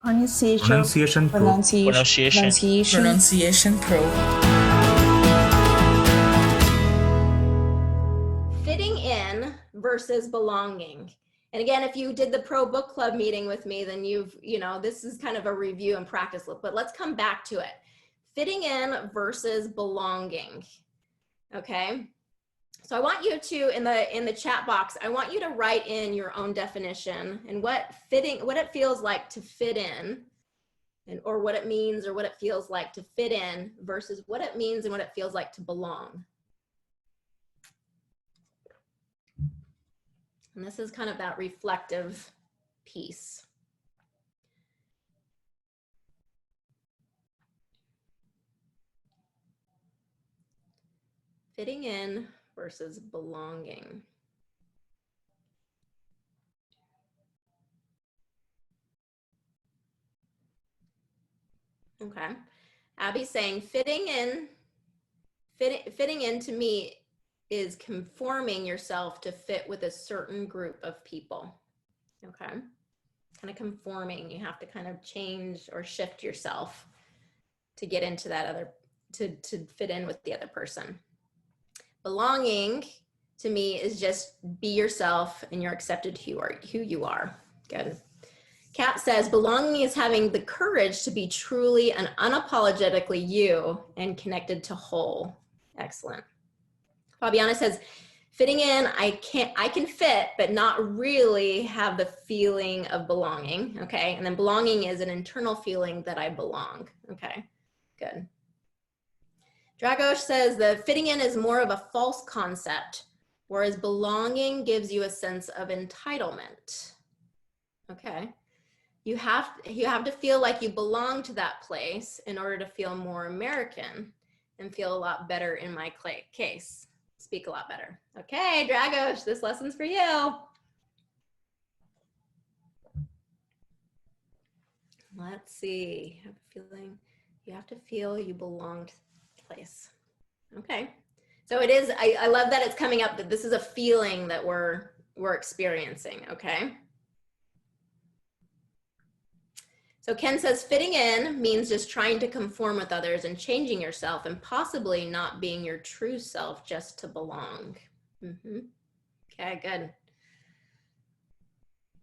Pronunciation Pro. Pronunciation Pro. Fitting in versus belonging. And again, if you did the Pro Book Club meeting with me, then this is kind of a review and practice look, but let's come back to it. Fitting in versus belonging. Okay. So I want you to, in the chat box, I want you to write in your own definition and what it feels like to fit in, or what it means or what it feels like to fit in versus what it means and what it feels like to belong. And this is kind of that reflective piece. Fitting in versus belonging. Okay. Abby's saying fitting in to me is conforming yourself to fit with a certain group of people. Okay. Kind of conforming. You have to kind of change or shift yourself to get into that other, to fit in with the other person. Belonging to me is just be yourself and you're accepted who you are. Good. Kat says, belonging is having the courage to be truly and unapologetically you and connected to whole. Excellent. Fabiana says, fitting in, I can fit, but not really have the feeling of belonging. Okay. And then belonging is an internal feeling that I belong. Okay. Good. Dragosh says the fitting in is more of a false concept, whereas belonging gives you a sense of entitlement. Okay. You have to feel like you belong to that place in order to feel more American and feel a lot better in my case. Speak a lot better. Okay, Dragosh, this lesson's for you. Let's see. I have a feeling you have to feel you belong to the place. Okay. So it is, I love that it's coming up that this is a feeling that we're experiencing, okay? So Ken says fitting in means just trying to conform with others and changing yourself and possibly not being your true self just to belong. Okay, good.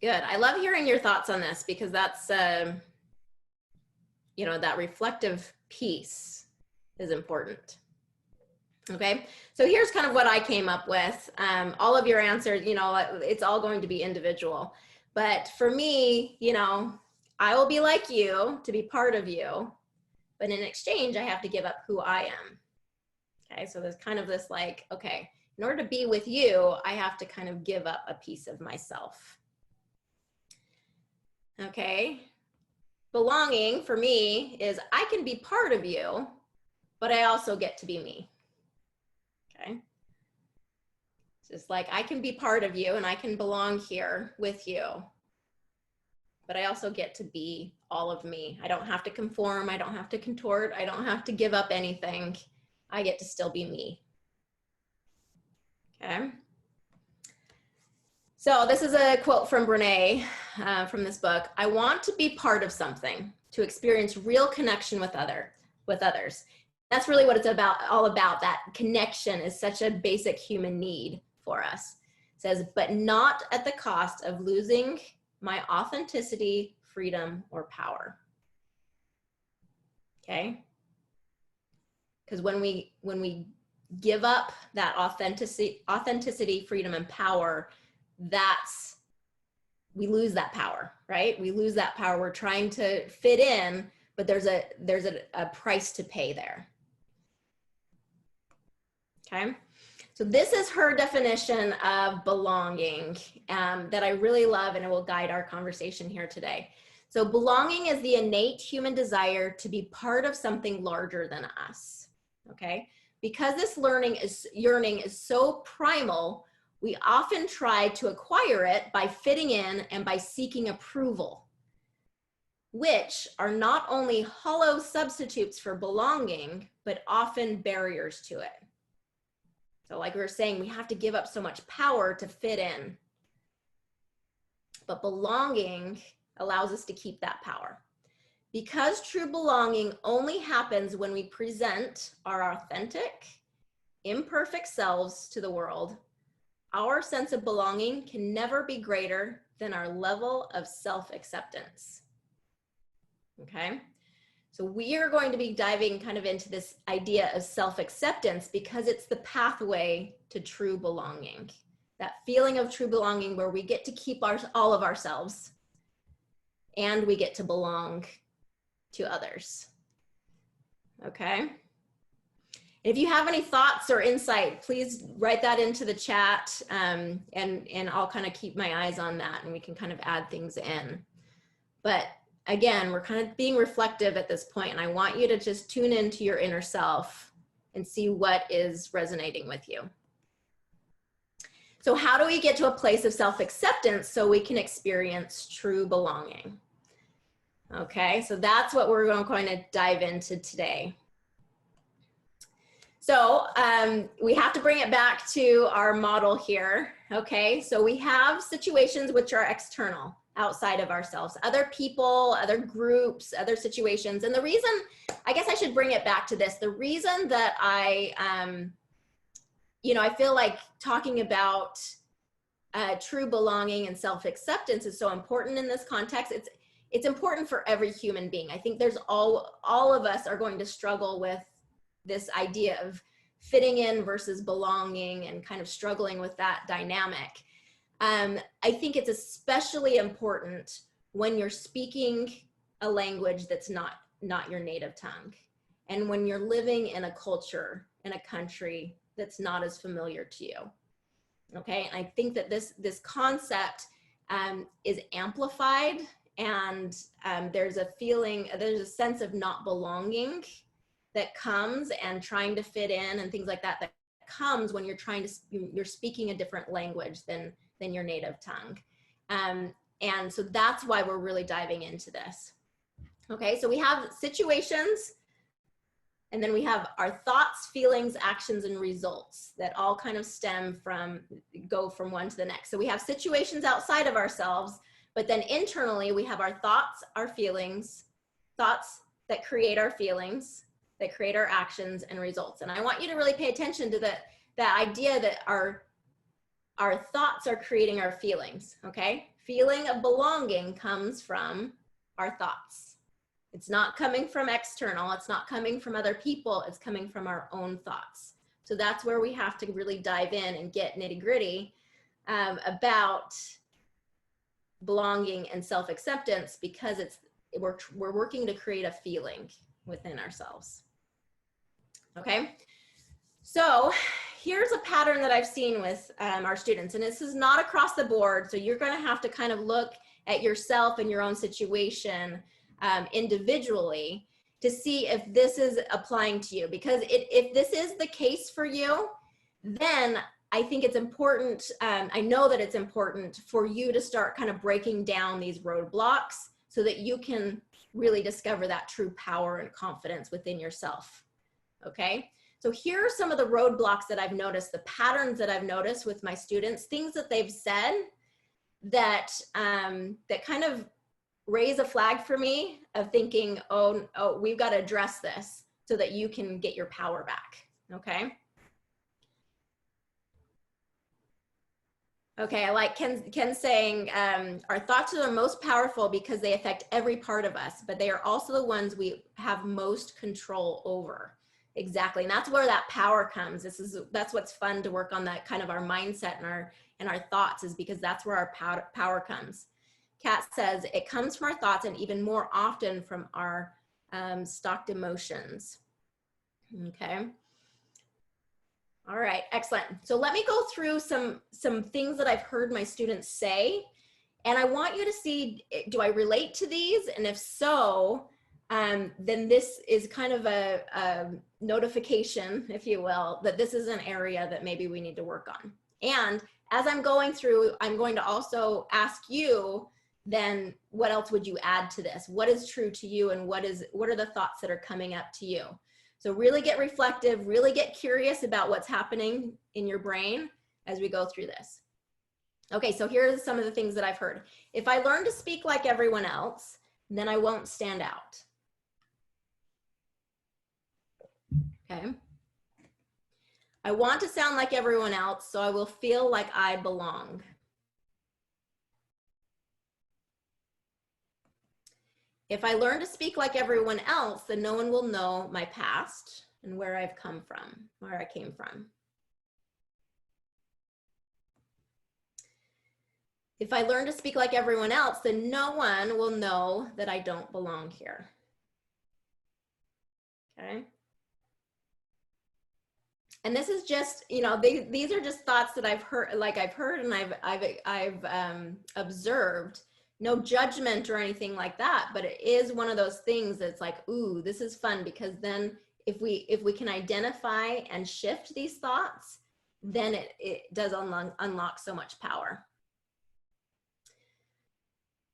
Good. I love hearing your thoughts on this because that's, that reflective piece is important. Okay, so here's kind of what I came up with. All of your answers, it's all going to be individual. But for me, I will be like you to be part of you, but in exchange, I have to give up who I am. Okay, so there's kind of this like, okay, in order to be with you, I have to kind of give up a piece of myself. Okay, belonging for me is I can be part of you, but I also get to be me. Okay, it's just like I can be part of you and I can belong here with you, but I also get to be all of me. I don't have to conform. I don't have to contort. I don't have to give up anything. I get to still be me. Okay. So this is a quote from Brene from this book. I want to be part of something, to experience real connection with others. That's really what it's all about. That connection is such a basic human need for us. It says, but not at the cost of losing my authenticity, freedom, or power. Okay? Because when we give up that authenticity, freedom, and power, we lose that power, right? We lose that power. We're trying to fit in, but there's a price to pay there. Okay? So this is her definition of belonging that I really love, and it will guide our conversation here today. So belonging is the innate human desire to be part of something larger than us, okay? Because this yearning is so primal, we often try to acquire it by fitting in and by seeking approval, which are not only hollow substitutes for belonging, but often barriers to it. So like we were saying, we have to give up so much power to fit in. But belonging allows us to keep that power. Because true belonging only happens when we present our authentic, imperfect selves to the world, our sense of belonging can never be greater than our level of self-acceptance. Okay? So we are going to be diving kind of into this idea of self-acceptance because it's the pathway to true belonging. That feeling of true belonging where we get to keep all of ourselves and we get to belong to others. Okay? If you have any thoughts or insight, please write that into the chat, and I'll kind of keep my eyes on that and we can kind of add things in. But again, we're kind of being reflective at this point, and I want you to just tune into your inner self and see what is resonating with you. So how do we get to a place of self-acceptance so we can experience true belonging? Okay, so that's what we're going to dive into today. So we have to bring it back to our model here. Okay, so we have situations which are external, outside of ourselves, other people, other groups, other situations. And the reason, I guess I should bring it back to this, the reason that I feel like talking about true belonging and self-acceptance is so important in this context. It's important for every human being. I think there's all of us are going to struggle with this idea of fitting in versus belonging and kind of struggling with that dynamic. I think it's especially important when you're speaking a language that's not your native tongue, and when you're living in a culture, in a country that's not as familiar to you. Okay, and I think that this concept is amplified, and there's a sense of not belonging that comes, and trying to fit in and things like that comes when you're speaking a different language than your native tongue. And so that's why we're really diving into this. Okay, so we have situations, and then we have our thoughts, feelings, actions, and results that all kind of go from one to the next. So we have situations outside of ourselves, but then internally we have our thoughts, our feelings, thoughts that create our feelings, that create our actions and results. And I want you to really pay attention to that idea that our thoughts are creating our feelings, okay? Feeling of belonging comes from our thoughts. It's not coming from external, it's not coming from other people, it's coming from our own thoughts. So that's where we have to really dive in and get nitty-gritty about belonging and self-acceptance, because we're working to create a feeling within ourselves. Okay, so here's a pattern that I've seen with our students, and this is not across the board, so you're going to have to kind of look at yourself and your own situation individually to see if this is applying to you, because if this is the case for you, then I think it's important, I know that it's important for you to start kind of breaking down these roadblocks so that you can really discover that true power and confidence within yourself. Okay, so here are some of the roadblocks that I've noticed, the patterns that I've noticed with my students, things that they've said that that kind of raise a flag for me of thinking, oh, we've got to address this so that you can get your power back. Okay. Okay, I like Ken saying, our thoughts are the most powerful because they affect every part of us, but they are also the ones we have most control over. Exactly, and that's where that power comes. That's what's fun to work on, that kind of our mindset and our thoughts, is because that's where our power comes. Kat says it comes from our thoughts, and even more often from our stocked emotions. Okay. All right, excellent. So let me go through some things that I've heard my students say, and I want you to see, do I relate to these? And if so, then this is kind of a notification, if you will, that this is an area that maybe we need to work on. And as I'm going through, I'm going to also ask you, then what else would you add to this? What is true to you, and what are the thoughts that are coming up to you? So really get reflective, really get curious about what's happening in your brain as we go through this. Okay, so here are some of the things that I've heard. If I learn to speak like everyone else, then I won't stand out. Okay. I want to sound like everyone else, so I will feel like I belong. If I learn to speak like everyone else, then no one will know my past and where I've come from, where I came from. If I learn to speak like everyone else, then no one will know that I don't belong here. Okay. And this is just, you know, these are just thoughts that I've heard and I've observed. No judgment or anything like that, but it is one of those things that's like, ooh, this is fun, because then if we can identify and shift these thoughts, then it does unlock so much power.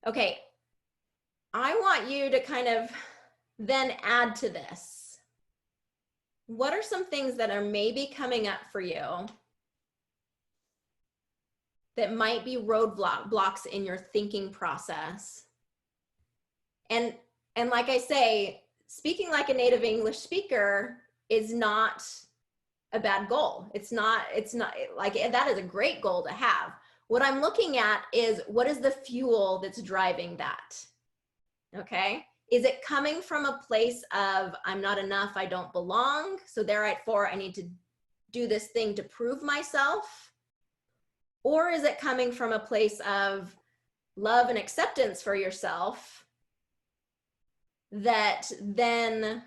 Okay, I want you to kind of then add to this. What are some things that are maybe coming up for you that might be roadblocks in your thinking process? And like I say, speaking like a native English speaker is not a bad goal. It's not like, that is a great goal to have. What I'm looking at is, what is the fuel that's driving that? Okay. Is it coming from a place of, I'm not enough, I don't belong, so therefore I need to do this thing to prove myself? Or is it coming from a place of love and acceptance for yourself, that then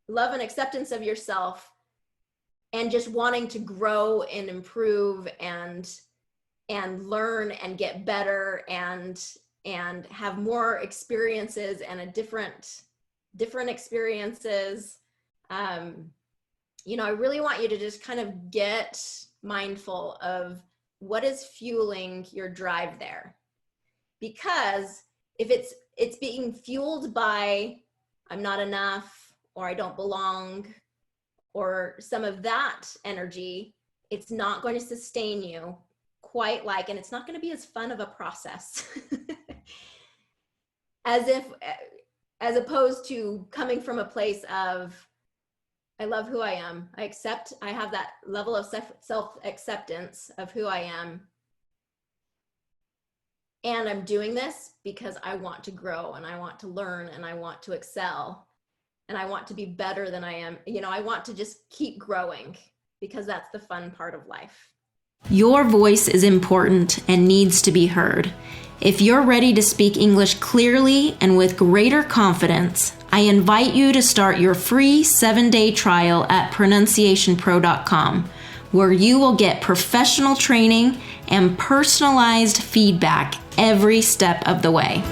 love and acceptance of yourself and just wanting to grow and improve and learn and get better and have more experiences and a different experiences? You know, I really want you to just kind of get mindful of what is fueling your drive there. Because if it's being fueled by, I'm not enough, or I don't belong, or some of that energy, it's not going to sustain you quite like, and it's not going to be as fun of a process as opposed to coming from a place of, I love who I am. I have that level of self-acceptance of who I am. And I'm doing this because I want to grow and I want to learn and I want to excel and I want to be better than I am. You know, I want to just keep growing, because that's the fun part of life. Your voice is important and needs to be heard. If you're ready to speak English clearly and with greater confidence, I invite you to start your free 7-day trial at pronunciationpro.com, where you will get professional training and personalized feedback every step of the way.